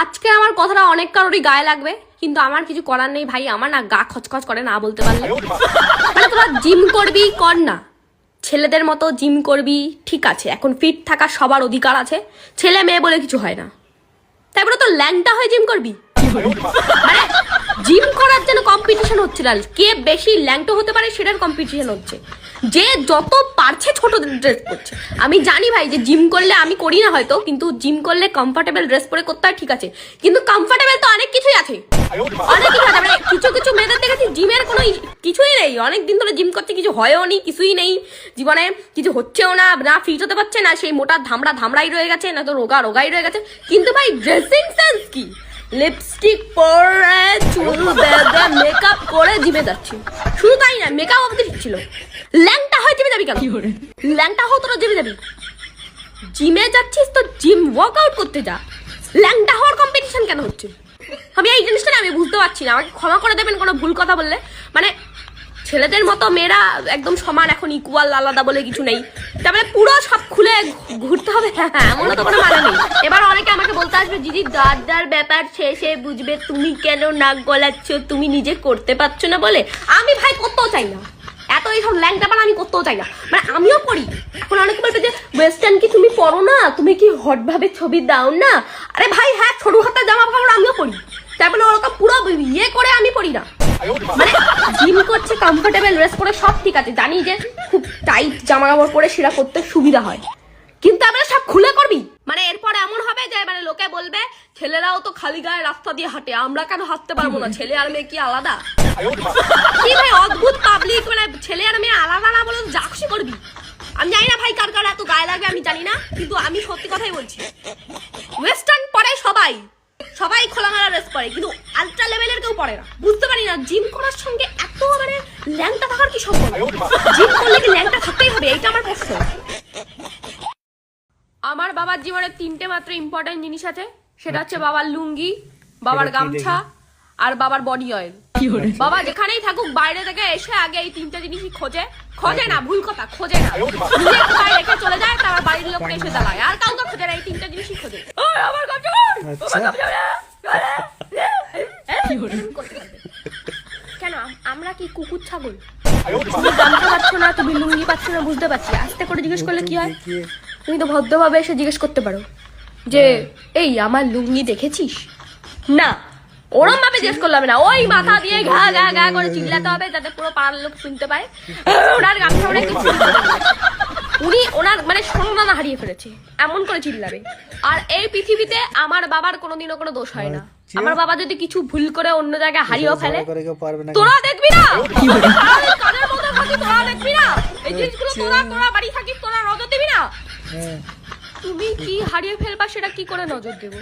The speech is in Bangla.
আজকে আমার কথাটা অনেক কারোরই গায়ে লাগবে, কিন্তু আমার কিছু করার নেই ভাই। আমার না গা খচখচ করে না বলতে পারলে। মানে তোরা জিম করবি কর না, ছেলেদের মতো জিম করবি ঠিক আছে, এখন ফিট থাকার সবার অধিকার আছে, ছেলে মেয়ে বলে কিছু হয় না। তারপরে তো ল্যাংটা হয়ে জিম করবি? মানে জিম করার জন্য কম্পিটিশন হচ্ছে না, কে বেশি ল্যাংটো হতে পারে সেটার কম্পিটিশন হচ্ছে। যে যত পারছে ছোট ড্রেস পরছে। আমি জানি ভাই যে জিম করলে, আমি করি না হয়তো, কিন্তু জিম করলে কমফোর্টেবল ড্রেস পরে করতে হয় ঠিক আছে, কিন্তু কমফোর্টেবল তো অনেক কিছুই আছে, অনেক কিছু আছে। মানে কিছু কিছু মেয়েদের দেখেছি জিমের কোনো কিছুই নেই, অনেক দিন ধরে জিম করছে, কিছু হয়ও নি, কিছুই নেই জীবনে, কিছু হচ্ছেও না, না ফিট হতে পারছে না, সেই মোটা ধামড়াই রয়ে গেছে, না তো রোগাই রয়ে গেছে। কিন্তু ভাই ড্রেসিং সেন্স কি, লিপস্টিক পরে চুল বেঁধে মেকআপ করে জিমে যাচ্ছি, শুধু তাই না মেকআপ অবধি ছিল। ল্যাংটা হয়ে জিমে যাবি কেন? ল্যাংটা হও তোরা জিমে যাবি? জিমে যাচ্ছিস তো জিম ওয়ার্কআউট করতে যা, ল্যাংটা হওয়ার কম্পিটিশন কেন হচ্ছে? আমি এই জিনিসটা না আমি বুঝতে পারছি না, আমাকে ক্ষমা করে দেবেন কোনো ভুল কথা বললে। মানে ছেলেদের মতো মেয়েরা একদম সমান, এখন ইকুয়াল, আলাদা বলে কিছু নেই। তারপরে পুরো সব খুলে ঘুরতে হবে, হ্যাঁ এমনও তো কোনো মানে নেই। এবার অনেকে আমাকে বলতে আসবে, দিদি দাদার ব্যাপার শেষে বুঝবে, তুমি কেন নাক গলাচ্ছ, তুমি নিজে করতে পারছো না বলে। আমি ভাই করতেও চাই না, এত এইসব ল্যাংটাপান আমি করতেও চাই না। মানে আমিও পড়ি, এখন অনেকে বলবে যে ওয়েস্টার্ন কি তুমি পরো না, তুমি কি হট ভাবে ছবি দাও না? আরে ভাই হ্যাঁ, ছোট হাতের জামা কাপড় আমিও পরি, তারপরে ওরকম পুরো ইয়ে করে আমি পরি না। মানে জিম করছে কমফোর্টেবল ড্রেস পরে সব ঠিক আছে, জানি যে খুব টাইট জামা কাপড় পরে সেটা করতে সুবিধা হয়, কিন্তু আমরা সব খুলে করবি। মানে এরপর এমন হবে যে মানে লোকে বলবে ছেলেরাও তো খালি গায়ে রাস্তা দিয়ে হাঁটে, আমরা কেন হাঁটতে পারবো না? ছেলে আর মেয়ে কি আলাদা? কি ভাই অদ্ভুত পাবলিক, মানে ছেলে আর মেয়ে আলাদা না বলে যা খুশি করবি। আমি জানি না ভাই কার কার এত গায়ে লাগবে আমি জানি না, কিন্তু আমি সত্যি কথাই বলছি, ওয়েস্টার্ন পরে সবাই খোলামেলা ড্রেস পরে, কিন্তু আলট্রা লেভেলের কেউ পরে না। বুঝতে পারি না জিম করার সঙ্গে এত মানে ল্যাংটা থাকার কি সম্পর্ক? জিম করলে কি ল্যাংটা থাকতেই হবে? এইটা আমার প্রশ্ন। আমার বাবার জীবনে তিনটে মাত্র ইম্পর্টেন্ট জিনিস আছে, সেটা হচ্ছে বাবার লুঙ্গি, বাবার গামছা আর বাবার বডি অয়েল। বাবা যেখানেই থাকুক বাইরে থেকে এসে আগে এই তিনটে জিনিসই খোঁজে না, ভুল কথা, খোঁজে না, নিজে বাইরে রেখে চলে যায়, তারপর বাড়ির লোককে এসে দাঁড়ায়, আর কাউকে খোঁজে না, এই তিনটে জিনিসই খোঁজে। আমার কেন আমরা কি কুকুর ছাগল? তুমি গামছা পাচ্ছ না, তুমি লুঙ্গি পাচ্ছ না, বুঝতে পারছি। আস্তে করে জিজ্ঞেস করলে কি হয়? তুমি তো ভদ্রভাবে এসে জিজ্ঞেস করতে পারো যে এই আমার লুঙ্গি দেখেছিস? না, ওরম ভাবে জিজ্ঞেস করলাম না, ওই মাথা দিয়ে ঘা ঘা ঘা করে চিল্লাতে হবে যাতে পুরো পাড়ার লোক শুনতে পায় ওনার গামছা ওরা একটু উনি ওনার মানে সম্মান হারিয়ে ফেলেছে, এমন করে চিল্লাবে। আর এই পৃথিবীতে আমার বাবার কোনোদিনও কোনো দোষ হয় না। আমার বাবা যদি কিছু ভুল করে অন্য জায়গায় হারিয়েও ফেলে, তোরা দেখবি না, কানের মধ্যে থাকি তোরা দেখবি না, এই জিনিসগুলো তোরা বাড়ি থাকিস, তোরা নজর দিবি না। তুমি কি হারিয়ে ফেলবা সেটা কি করে নজর দেবো?